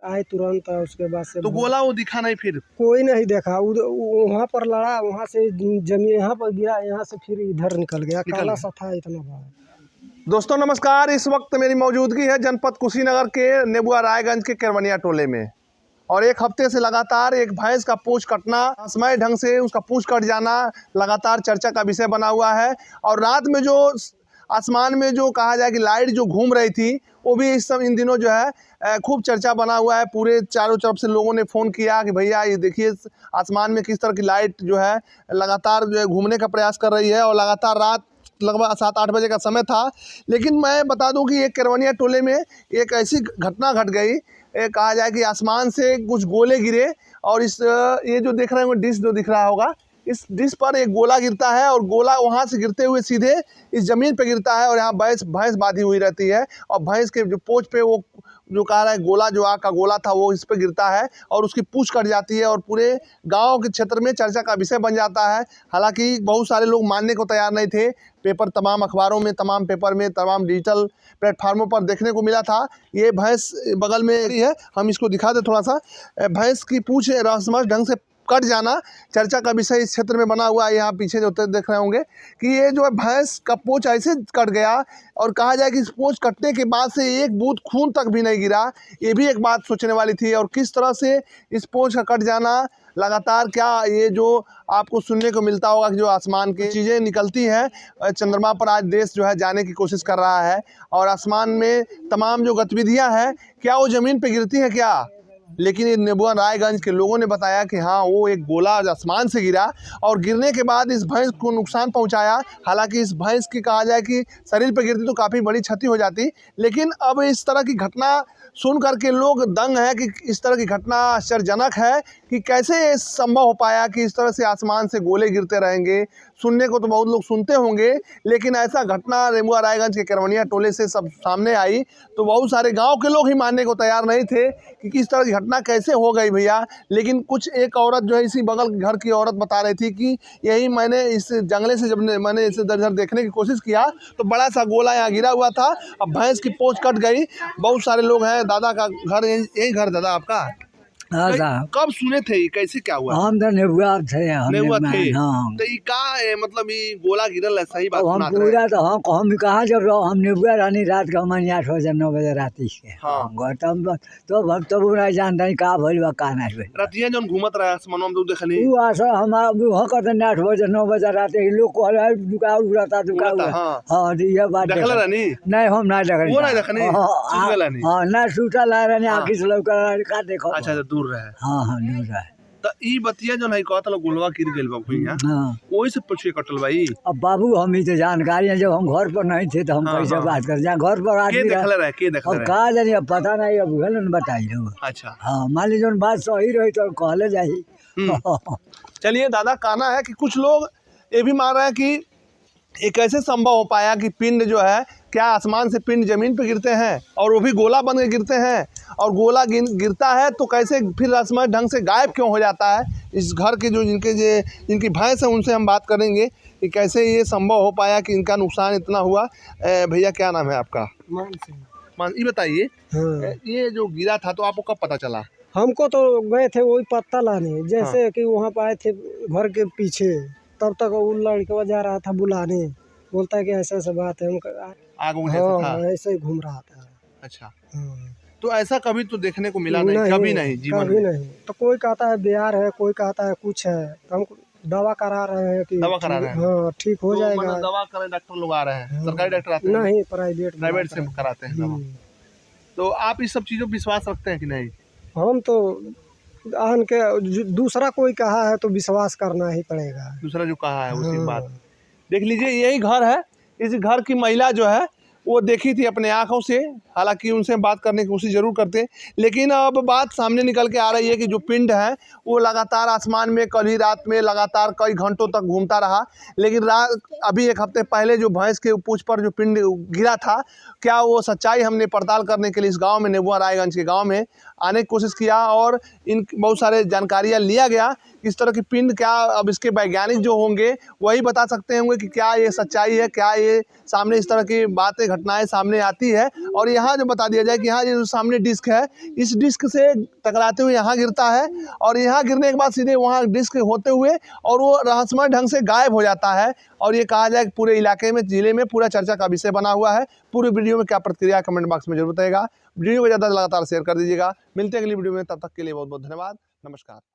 आए तुरंत। उसके बाद से तो गोला वो दिखा नहीं, फिर कोई नहीं देखा। वहाँ पर लड़ा, वहाँ से जमीन यहाँ पर गिरा, यहाँ से फिर इधर निकल गया। काला सा था इतना बड़ा। दोस्तों नमस्कार, इस वक्त मेरी मौजूदगी है जनपद कुशीनगर के नेबुआ रायगंज के केरवनिया टोले में। और एक हफ्ते से लगातार एक भैंस का पूंछ कटना, असमय ढंग से उसका पूंछ कट जाना लगातार चर्चा का विषय बना हुआ है। और रात में जो आसमान में जो कहा जाए कि लाइट जो घूम रही थी, वो भी इन दिनों जो है खूब चर्चा बना हुआ है। पूरे चारों तरफ से लोगों ने फ़ोन किया कि भैया ये देखिए आसमान में किस तरह की लाइट जो है लगातार जो है घूमने का प्रयास कर रही है। और लगातार रात लगभग 7-8 बजे का समय था। लेकिन मैं बता दूं कि एक केरवनिया टोले में एक ऐसी घटना घट गई, कहा जाए कि आसमान से कुछ गोले गिरे। और इस ये जो देख रहे होंगे डिश जो दिख रहा होगा, इस डिश पर एक गोला गिरता है और गोला वहाँ से गिरते हुए सीधे इस ज़मीन पे गिरता है। और यहाँ भैंस बांधी हुई रहती है और भैंस के जो पोंछ पे वो जो कह रहा है गोला, जो आग का गोला था, वो इस पे गिरता है और उसकी पूंछ कट जाती है और पूरे गांव के क्षेत्र में चर्चा का विषय बन जाता है। हालांकि बहुत सारे लोग मानने को तैयार नहीं थे। पेपर, तमाम अखबारों में, तमाम पेपर में, तमाम डिजिटल प्लेटफार्मों पर देखने को मिला था। ये भैंस बगल में है, हम इसको दिखा दें थोड़ा सा। भैंस की पूंछ रहस्यमय ढंग से कट जाना चर्चा का विषय इस क्षेत्र में बना हुआ है। यहाँ पीछे जो देख रहे होंगे कि ये जो है भैंस का पूंछ ऐसे कट गया और कहा जाए कि इस पूंछ कटने के बाद से एक बूंद खून तक भी नहीं गिरा। ये भी एक बात सोचने वाली थी। और किस तरह से इस पूंछ का कट जाना लगातार, क्या ये जो आपको सुनने को मिलता होगा कि जो आसमान की चीज़ें निकलती हैं, चंद्रमा पर आज देश जो है जाने की कोशिश कर रहा है। और आसमान में तमाम जो गतिविधियाँ हैं, क्या वो ज़मीन पर गिरती हैं क्या? लेकिन ये नेबुआ रायगंज के लोगों ने बताया कि हाँ, वो एक गोला आसमान से गिरा और गिरने के बाद इस भैंस को नुकसान पहुंचाया। हालांकि इस भैंस की कहा जाए कि शरीर पर गिरती तो काफ़ी बड़ी क्षति हो जाती। लेकिन अब इस तरह की घटना सुन करके लोग दंग हैं कि इस तरह की घटना आश्चर्यजनक है कि कैसे ये संभव हो पाया कि इस तरह से आसमान से गोले गिरते रहेंगे। सुनने को तो बहुत लोग सुनते होंगे, लेकिन ऐसा घटना नेबुआ रायगंज के केरवनिया टोले से सब सामने आई तो बहुत सारे गांव के लोग ही मानने को तैयार नहीं थे कि किस तरह की घटना कैसे हो गई भैया। लेकिन कुछ एक औरत जो है इसी बगल घर की औरत बता रही थी कि यही मैंने इस जंगले से जब मैंने इसे इधर देखने की कोशिश किया तो बड़ा सा गोला यहाँ गिरा हुआ था। अब भैंस की पूंछ कट गई। बहुत सारे लोग हैं, दादा का घर यही घर दादा आपका? हाँ साहब। कब सुने थे ये, कैसे क्या हुआ? हम तो नेबुआ थे। नेबुआ थे। हाँ। तो ये का मतलब ये गोला गिरल है, सही बात हम पूरा तो हम कहाँ जब हम नेबुआ रानी रात का मन 8 बजे 9 बजे राती के घर तो पूरा जानता नहीं का भइल बा का नहीं भइल। रातिया जन घूमत रहा आसमानों में तो देखनी उ आसा हम वहां करते 8 बजे 9 बजे राते लोग कहले दुका उड़ाता दुका। हां ये बात देखला रानी? नहीं, हम नहीं देखनी। वो नहीं देखनी? सुनला नहीं? हां, ना सूता ला रानी आंखी से लौका का देखो। अच्छा, दूर रहे। हाँ हाँ, दूर रहे। तो ई बतिया जो नहीं कहत गोलवा गिर गेल बा भुइया, ओही से पूछे कटल भाई। अब बाबू हम ही तो जानकारी है, जब हम घर पर नहीं थे तो हम कैसे बात कर जहाँ घर पर आदमी देखले रहे के देखले रहे? कहा जानी अब पता नहीं, अब उहे न बताई लो। अच्छा हाँ, मान लीजिए बात सही रही तो कहले जाही। चलिए, दादा कहना है कि कुछ लोग ये भी मान रहे हैं कि ये कैसे संभव हो पाया कि पिंड जो है, क्या आसमान से पिंड जमीन पे गिरते हैं और वो भी गोला बन के गिरते हैं, और गोला गिरता है तो कैसे फिर रहस्यमय ढंग से गायब क्यों हो जाता है। इस घर के जो जिनकी भैंस है उनसे हम बात करेंगे कि कैसे ये संभव हो पाया कि इनका नुकसान इतना हुआ। भैया क्या नाम है आपका? मान सिंह। ये बताइए, हाँ। ये जो गिरा था तो आपको कब पता चला? हमको तो गए थे वही पत्ता लाने, जैसे कि वहाँ पर आए थे घर के पीछे, तब तक वो लड़का जा रहा था बुलाने, बोलता है कि ऐसा ऐसा बात है। हाँ, ऐसे ही घूम रहा था। अच्छा, हाँ। तो ऐसा कभी तो देखने को मिला नहीं, कभी नहीं जीवन कभी में? नहीं। तो कोई कहता है बिहार है, कोई कहता है कुछ है। तो हम दवा करा रहे हैं कि दवा करा रहे हैं? हाँ, ठीक हो जाएगा। दवा करे डॉक्टर लोग आ रहे हैं? सरकारी डॉक्टर आते हैं? नहीं, प्राइवेट से कराते हैं दवा। तो आप इस सब चीजों पर विश्वास रखते हैं कि नहीं? हम तो आन के दूसरा कोई कहा है तो विश्वास करना ही पड़ेगा। दूसरा जो कहा है उसी बात। देख लीजिए, यही घर है। इस घर की महिला जो है वो देखी थी अपने आँखों से। हालांकि उनसे बात करने की कोशिश ज़रूर करते, लेकिन अब बात सामने निकल के आ रही है कि जो पिंड है वो लगातार आसमान में कल ही रात में लगातार कई घंटों तक घूमता रहा। लेकिन अभी एक हफ्ते पहले जो भैंस के पूंछ पर जो पिंड गिरा था, क्या वो सच्चाई हमने पड़ताल करने के लिए इस गांव में, नेबुआ रायगंज के गांव में आने की कोशिश किया और इन बहुत सारे जानकारियाँ लिया गया। इस तरह की पिंड क्या, अब इसके वैज्ञानिक जो होंगे वही बता सकते होंगे कि क्या ये सच्चाई है, क्या ये सामने इस तरह की बातें घटनाएं सामने आती है। और यहाँ जो बता दिया जाए कि यहाँ जो सामने डिस्क है, इस डिस्क से टकराते हुए यहाँ गिरता है और यहाँ गिरने के बाद सीधे वहाँ डिस्क होते हुए और वो रहस्यमय ढंग से गायब हो जाता है। और ये कहा जाए कि पूरे इलाके में, जिले में पूरा चर्चा का विषय बना हुआ है। पूरे वीडियो में क्या प्रतिक्रिया है कमेंट बॉक्स में जरूर बताइएगा। वीडियो को ज़्यादा लगातार शेयर कर दीजिएगा। मिलते हैं अगली वीडियो में, तब तक के लिए बहुत बहुत धन्यवाद। नमस्कार।